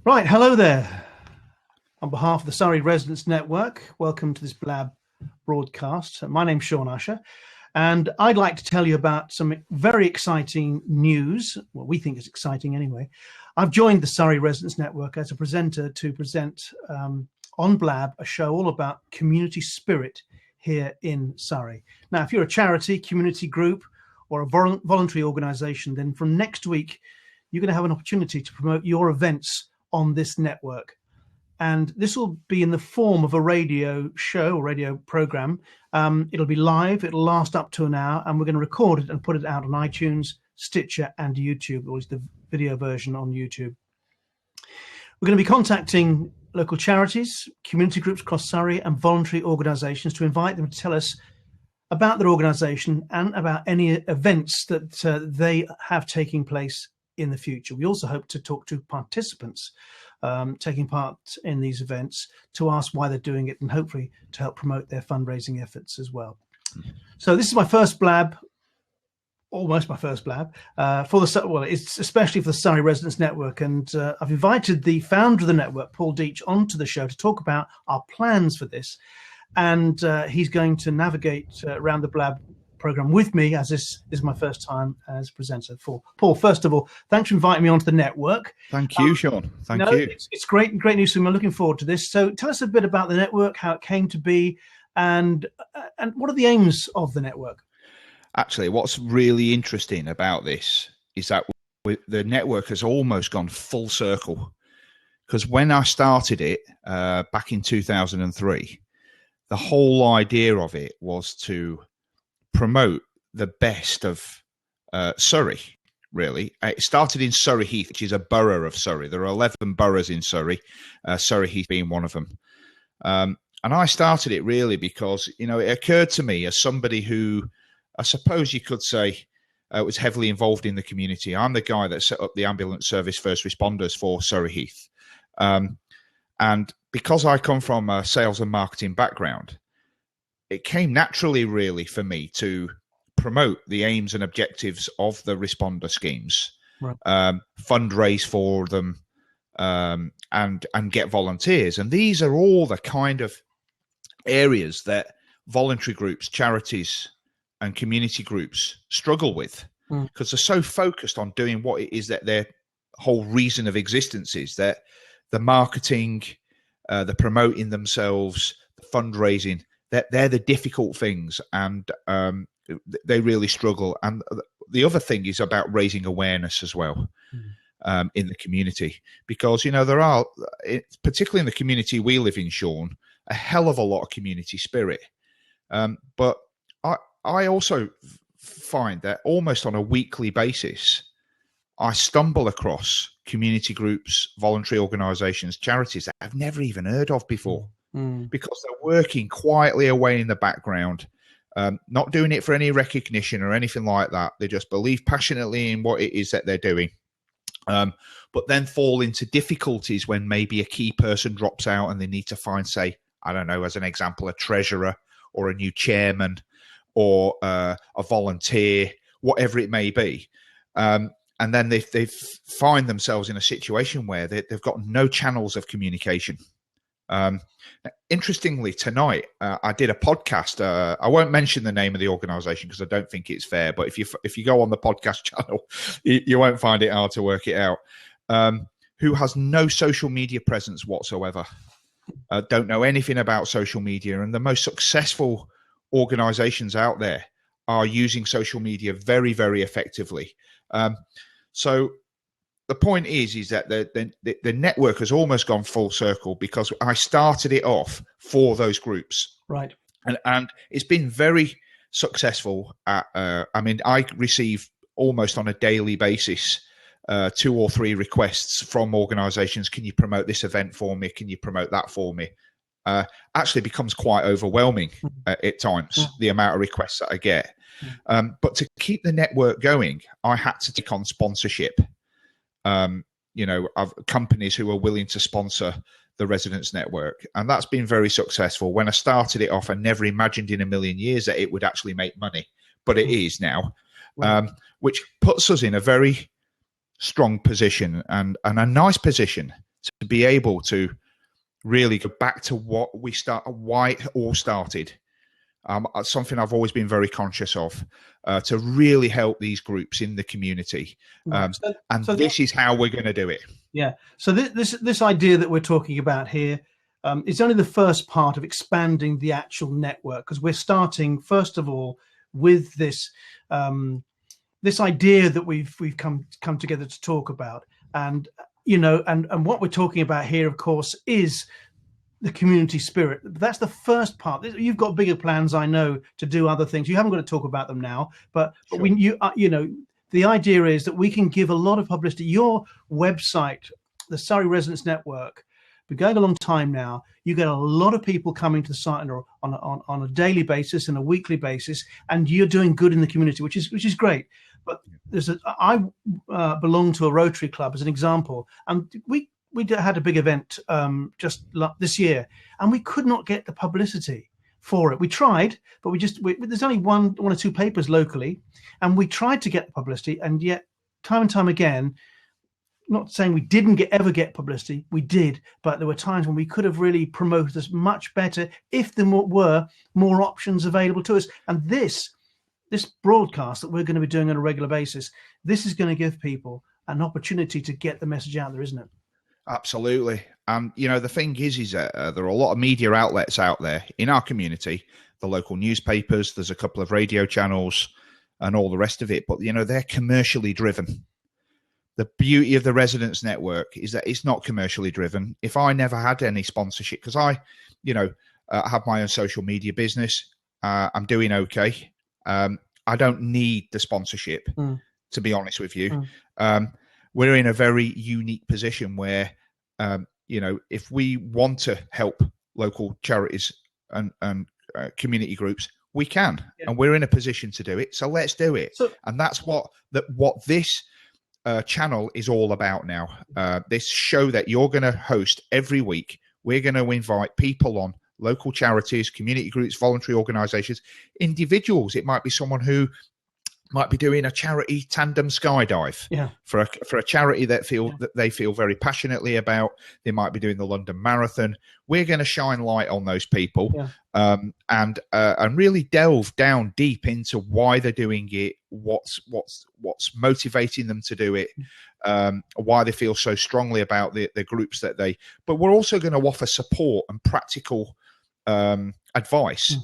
Right, hello there. On behalf of the Surrey Residents Network, welcome to this Blab broadcast. My name's Sean Usher, and I'd like to tell you about some very exciting news. Well, we think it's exciting anyway. I've joined the Surrey Residents Network as a presenter to present on Blab a show all about community spirit here in Surrey. Now, if you're a charity, community group, or a voluntary organisation, then from next week, you're going to have an opportunity to promote your events on this network. And this will be in the form of a radio show or radio program. It'll be live, it'll last up to an hour, and we're going to record it and put it out on iTunes, Stitcher, and YouTube, or is the video version on YouTube. We're going to be contacting local charities, community groups across Surrey, and voluntary organisations to invite them to tell us about their organisation and about any events that they have taking place in the future. We also hope to talk to participants taking part in these events to ask why they're doing it and hopefully to help promote their fundraising efforts as well. So this is my first blab, almost my first blab, it's especially for the Surrey Residents Network, and I've invited the founder of the network, Paul Deach, onto the show to talk about our plans for this, and he's going to navigate around the blab program with me, as this is my first time as presenter. For Paul, first of all, thanks for inviting me onto the network. Thank you, Sean. Thank you. It's great news for me. I'm looking forward to this. So tell us a bit about the network, how it came to be, and what are the aims of the network? Actually, what's really interesting about this is that the network has almost gone full circle, because when I started it back in 2003, the whole idea of it was to promote the best of Surrey, really. It started in Surrey Heath, which is a borough of Surrey. There are 11 boroughs in Surrey, Surrey Heath being one of them. And I started it really because, it occurred to me as somebody who, I suppose you could say, was heavily involved in the community. I'm the guy that set up the ambulance service first responders for Surrey Heath. And because I come from a sales and marketing background, it came naturally, really, for me to promote the aims and objectives of the responder schemes, right. Fundraise for them, and get volunteers. And these are all the kind of areas that voluntary groups, charities, and community groups struggle with, because they're so focused on doing what it is that their whole reason of existence is, that the marketing, the promoting themselves, the fundraising, they're the difficult things, and they really struggle. And the other thing is about raising awareness as well in the community, because, there are, particularly in the community we live in, Sean, a hell of a lot of community spirit. But I also find that almost on a weekly basis, I stumble across community groups, voluntary organisations, charities that I've never even heard of before. Because they're working quietly away in the background, not doing it for any recognition or anything like that. They just believe passionately in what it is that they're doing, but then fall into difficulties when maybe a key person drops out and they need to find, say, I don't know, as an example, a treasurer or a new chairman or a volunteer, whatever it may be. And then they find themselves in a situation where they've got no channels of communication. Interestingly, tonight I did a podcast. I won't mention the name of the organisation because I don't think it's fair. But if you go on the podcast channel, you won't find it hard to work it out. Who has no social media presence whatsoever? Don't know anything about social media, and the most successful organisations out there are using social media very, very effectively. So the point is that the network has almost gone full circle because I started it off for those groups. Right. And it's been very successful. I receive almost on a daily basis 2 or 3 requests from organisations. Can you promote this event for me? Can you promote that for me? Actually becomes quite overwhelming at times, the amount of requests that I get. But to keep the network going, I had to take on sponsorship. Of companies who are willing to sponsor the Residents Network. And that's been very successful. When I right. It off, I never imagined in a million years that it would actually make money, but it is now, which puts us in a very strong position and a nice position to be able to really go back to why it all started. Something I've always been very conscious of, to really help these groups in the community. This is how we're going to do it. Yeah. So this idea that we're talking about here is only the first part of expanding the actual network, because we're starting first of all with this this idea that we've come together to talk about, and and what we're talking about here, of course, is the community spirit. That's the first part. You've got bigger plans, I know, to do other things. You haven't got to talk about them now, but Sure. The idea is that we can give a lot of publicity. Your website, the Surrey Residents Network, been going a long time now. You get a lot of people coming to the site on a daily basis and a weekly basis, and you're doing good in the community, which is great. But I belong to a Rotary Club as an example, and we had a big event just this year, and we could not get the publicity for it. We tried, but there's only one or two papers locally, and we tried to get the publicity, and yet time and time again, not saying we didn't ever get publicity, we did, but there were times when we could have really promoted this much better if there were more options available to us. And this broadcast that we're going to be doing on a regular basis, this is going to give people an opportunity to get the message out there, isn't it? Absolutely. And, the thing is that there are a lot of media outlets out there in our community, the local newspapers, there's a couple of radio channels and all the rest of it, but, they're commercially driven. The beauty of the Residents Network is that it's not commercially driven. If I never had any sponsorship, because I have my own social media business, I'm doing okay. I don't need the sponsorship, to be honest with you. We're in a very unique position where, if we want to help local charities and community groups, we can, and we're in a position to do it. So let's do it. And that's what this channel is all about now. This show that you're going to host every week, we're going to invite people on, local charities, community groups, voluntary organizations, individuals. It might be someone who might be doing a charity tandem skydive for a charity that they feel very passionately about. They might be doing the London Marathon. We're going to shine light on those people and really delve down deep into why they're doing it, what's motivating them to do it, why they feel so strongly about the groups that they. But we're also going to offer support and practical advice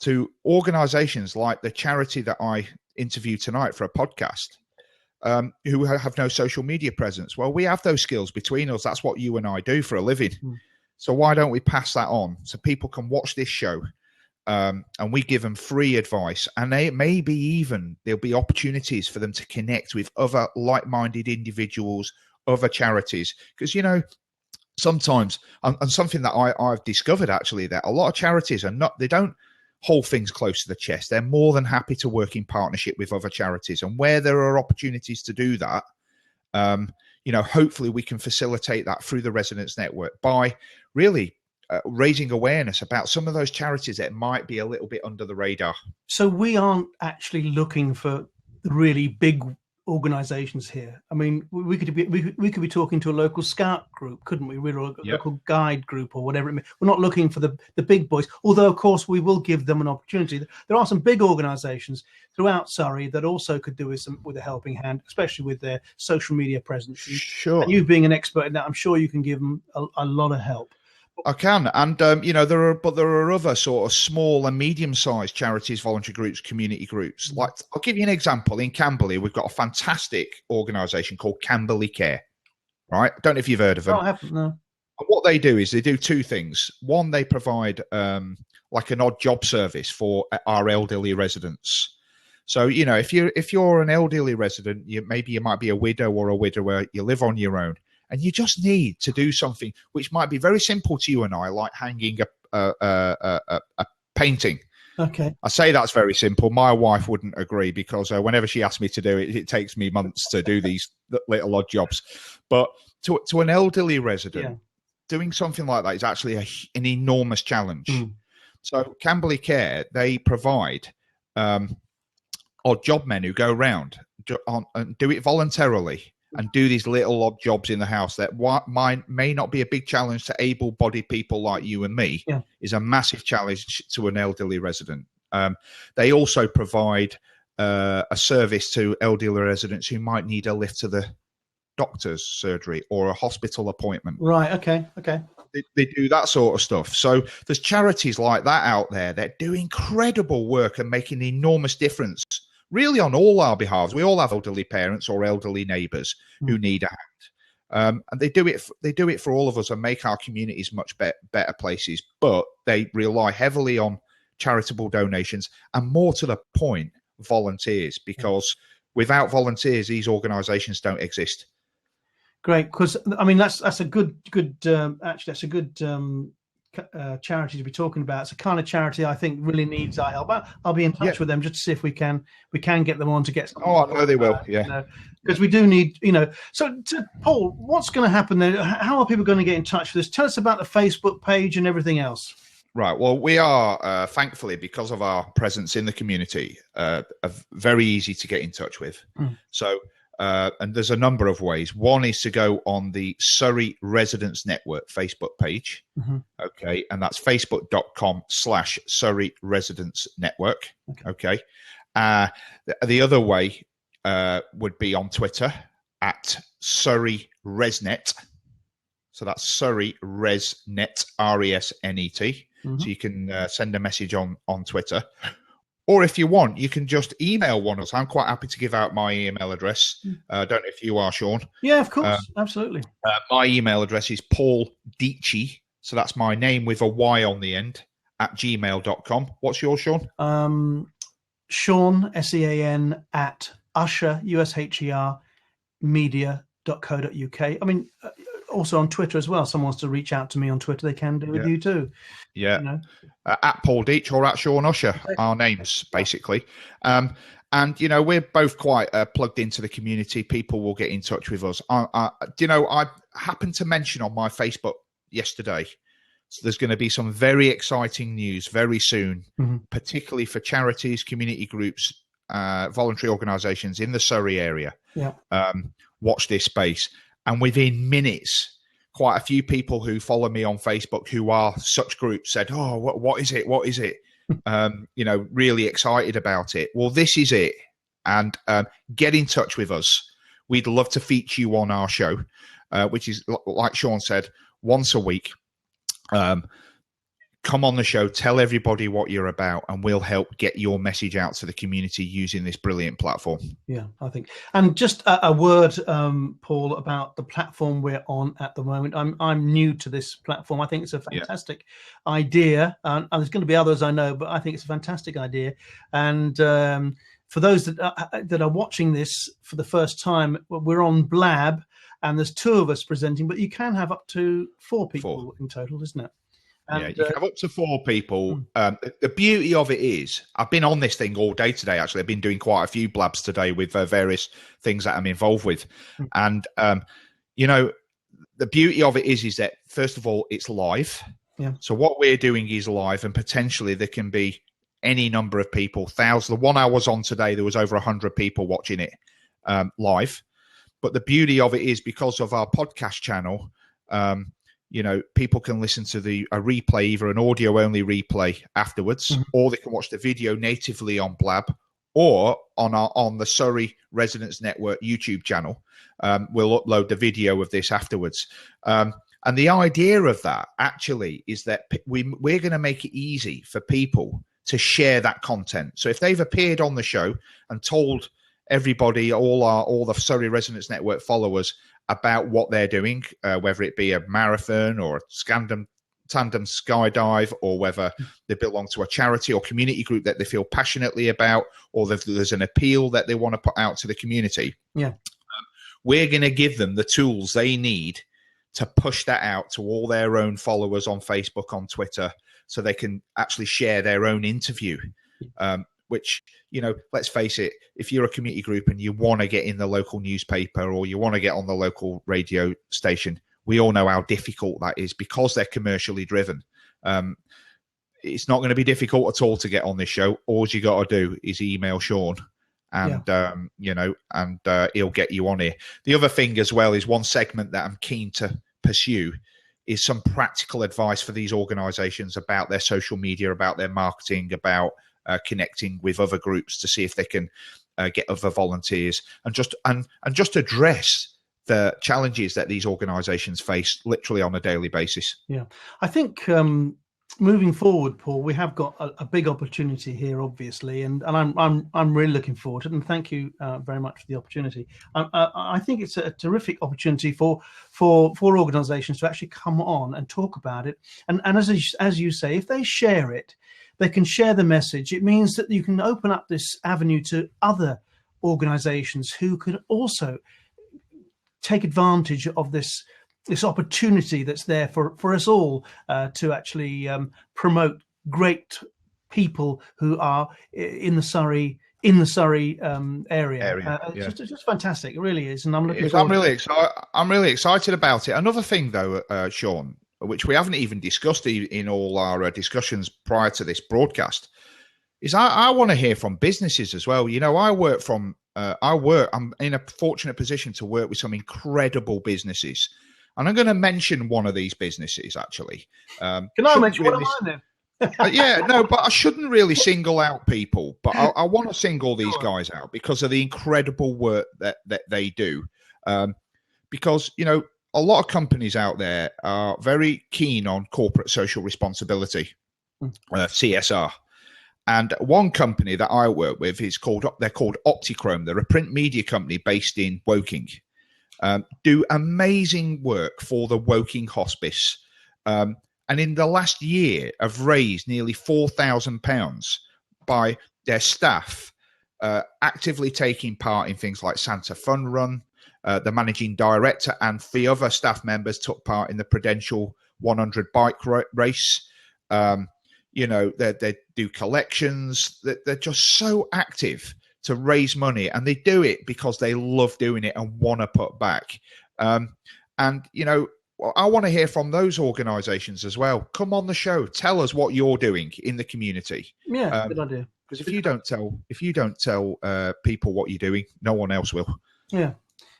to organizations like the charity that I interviewed tonight for a podcast, who have no social media presence. Well, we have those skills between us. That's what you and I do for a living. So why don't we pass that on so people can watch this show, and we give them free advice, and maybe even there'll be opportunities for them to connect with other like-minded individuals, other charities. Because, sometimes, and something that I've discovered actually, that a lot of charities they don't hold things close to the chest. They're more than happy to work in partnership with other charities, and where there are opportunities to do that, hopefully we can facilitate that through the Residents Network by really raising awareness about some of those charities that might be a little bit under the radar. So we aren't actually looking for the really big organizations here. I mean, we could be talking to a local scout group, couldn't we? We're a local guide group or whatever it may. We're not looking for the big boys, although of course we will give them an opportunity. There are some big organizations throughout Surrey that also could do with a helping hand, especially with their social media presence. Sure. And you being an expert in that, I'm sure you can give them a lot of help. I can, and there are other sort of small and medium-sized charities, voluntary groups, community groups. Like, I'll give you an example. In Camberley, we've got a fantastic organisation called Camberley Care. Right? I don't know if you've heard of them. No, I haven't. No. And what they do is they do two things. One, they provide like an odd job service for our elderly residents. So, if you're an elderly resident, maybe you might be a widow or a widower, you live on your own, and you just need to do something which might be very simple to you and I, like hanging a painting. Okay. I say that's very simple. My wife wouldn't agree, because whenever she asks me to do it, it takes me months to do these little odd jobs. But to an elderly resident, doing something like that is actually an enormous challenge. So Camberley Care, they provide odd job men who go around and do it voluntarily. and do these little odd jobs in the house that may not be a big challenge to able-bodied people like you and me, is a massive challenge to an elderly resident. They also provide a service to elderly residents who might need a lift to the doctor's surgery or a hospital appointment. Right. Okay. They do that sort of stuff. So there's charities like that out there that do incredible work and make an enormous difference, really, on all our behalves. We all have elderly parents or elderly neighbours who need a hand, and they do it for all of us and make our communities much better places. But they rely heavily on charitable donations and, more to the point, volunteers, because without volunteers, these organisations don't exist. Great, because I mean that's a good actually that's a good charity to be talking about. It's a kind of charity I think really needs our help. I'll be in touch with them just to see if we can get them on to get. Oh, I know they will. Because we do need, So, Paul, what's going to happen then? How are people going to get in touch with us? Tell us about the Facebook page and everything else. Right. Well, we are, thankfully, because of our presence in the community, very easy to get in touch with. So, and there's a number of ways. One is to go on the Surrey Residents Network Facebook page. Okay. And that's facebook.com/Surrey Residents Network. Okay. The other way would be on Twitter at Surrey Resnet. So that's Surrey Resnet, RESNET. So you can send a message on Twitter. Or if you want, you can just email one of us. I'm quite happy to give out my email address. I don't know if you are, Sean. Yeah, of course. Absolutely. My email address is Paul Dici. So that's my name with a Y on the end at gmail.com. What's yours, Sean? Sean, SEAN, at Usher, USHER, media.co.uk. I mean, also on Twitter as well. Someone wants to reach out to me on Twitter, they can do with you too. Yeah. At Paul Deitch or at Sean Usher, our names, basically. And, we're both quite plugged into the community. People will get in touch with us. I happened to mention on my Facebook yesterday, so there's going to be some very exciting news very soon, particularly for charities, community groups, voluntary organisations in the Surrey area. Watch this space. And within minutes, quite a few people who follow me on Facebook who are such groups said, "Oh, what is it? What is it?" Really excited about it. Well, this is it. And get in touch with us. We'd love to feature you on our show, which is, like Sean said, once a week. Come on the show, tell everybody what you're about, and we'll help get your message out to the community using this brilliant platform. Yeah, I think. And just a word, Paul, about the platform we're on at the moment. I'm new to this platform. I think it's a fantastic idea. And there's going to be others I know, but I think it's a fantastic idea. And for those that are watching this for the first time, we're on Blab, and there's 2 of us presenting, but you can have up to 4 people in total, isn't it? And, you can have up to 4 people. The beauty of it is, I've been on this thing all day today, actually. I've been doing quite a few blabs today with various things that I'm involved with. And, the beauty of it is that, first of all, it's live. So what we're doing is live, and potentially there can be any number of people, thousands. The one I was on today, there was over 100 people watching it live. But the beauty of it is, because of our podcast channel, people can listen to a replay, either an audio-only replay afterwards, or they can watch the video natively on Blab, or on the Surrey Residents Network YouTube channel. We'll upload the video of this afterwards. And the idea of that, actually, is that we're going to make it easy for people to share that content. So if they've appeared on the show and told everybody, all the Surrey Residents Network followers, about what they're doing, whether it be a marathon or a tandem skydive, or whether they belong to a charity or community group that they feel passionately about, or there's an appeal that they want to put out to the community. We're going to give them the tools they need to push that out to all their own followers on Facebook, on Twitter, so they can actually share their own interview. Which, let's face it, if you're a community group and you want to get in the local newspaper, or you want to get on the local radio station, we all know how difficult that is, because they're commercially driven. It's not going to be difficult at all to get on this show. All you got to do is email Sean, and he'll get you on here. The other thing as well is one segment that I'm keen to pursue is some practical advice for these organizations about their social media, about their marketing, about connecting with other groups to see if they can get other volunteers, and just address the challenges that these organizations face literally on a daily basis. Yeah, I think moving forward, Paul, we have got a big opportunity here, obviously, and I'm really looking forward to it. And thank you very much for the opportunity. I think it's a terrific opportunity for organisations to actually come on and talk about it. And as you say, if they share it, they can share the message. It means that you can open up this avenue to other organisations who could also take advantage of this opportunity that's there for us all to actually promote great people who are in the Surrey area. It's just fantastic. It really is, and I'm looking forward. I'm really excited about it. Another thing, though, Sean, which we haven't even discussed in all our discussions prior to this broadcast, is I want to hear from businesses as well. You know, I'm in a fortunate position to work with some incredible businesses. And I'm going to mention one of these businesses, actually. Can I mention one of mine then? Yeah, no, but I shouldn't really single out people. But I want to single these guys out because of the incredible work that they do. Because, you know, a lot of companies out there are very keen on corporate social responsibility, CSR. And one company that I work with they're called Optichrome. They're a print media company based in Woking. Do amazing work for the Woking Hospice. And in the last year have raised nearly £4,000 by their staff actively taking part in things like Santa Fun Run. The managing director and 3 other staff members took part in the Prudential 100 bike race. You know, they do collections. They're just so active to raise money, and they do it because they love doing it and want to put back. And, you know, I want to hear from those organizations as well. Come on the show. Tell us what you're doing in the community. Yeah, good idea. Because if you don't tell people what you're doing, no one else will. Yeah.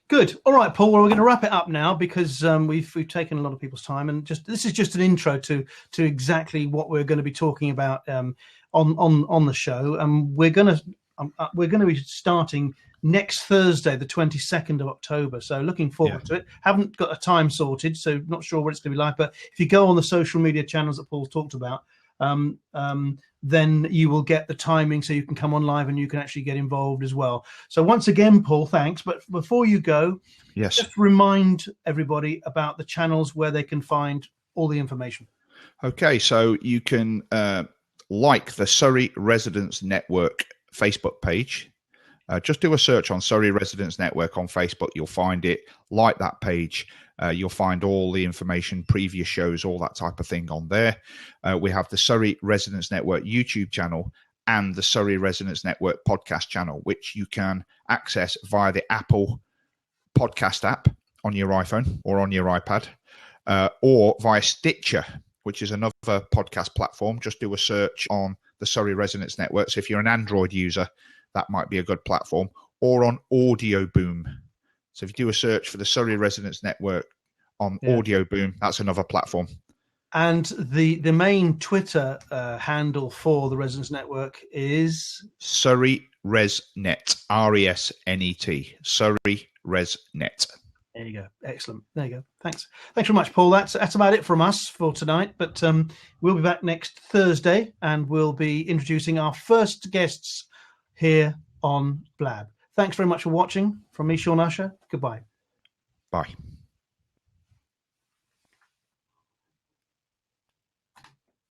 Good. All right, Paul. Well, we're going to wrap it up now because we've taken a lot of people's time, and this is just an intro to exactly what we're going to be talking about on the show. And we're going to be starting next Thursday, the 22nd of October. So looking forward to it. Haven't got a time sorted, so not sure what it's going to be like. But if you go on the social media channels that Paul talked about, then you will get the timing so you can come on live and you can actually get involved as well. So once again, Paul, thanks. But before you go, just remind everybody about the channels where they can find all the information. Okay, so you can like the Surrey Residents Network Facebook page. Just do a search on Surrey Residents Network on Facebook. You'll find it. Like that page. You'll find all the information, previous shows, all that type of thing on there. We have the Surrey Residents Network YouTube channel and the Surrey Residents Network podcast channel, which you can access via the Apple podcast app on your iPhone or on your iPad, or via Stitcher, which is another podcast platform. Just do a search on the Surrey Residents Network. So if you're an Android user, that might be a good platform, or on Audio Boom. So if you do a search for the Surrey Residents Network on Audio Boom, that's another platform. And the main Twitter handle for the Residents Network is Surrey ResNet, RESNET, Surrey ResNet. There you go. Excellent. There you go. Thanks very much, Paul. That's about it from us for tonight. But we'll be back next Thursday, and we'll be introducing our first guests here on Blab. Thanks very much for watching. From me, Sean Usher. Goodbye. Bye.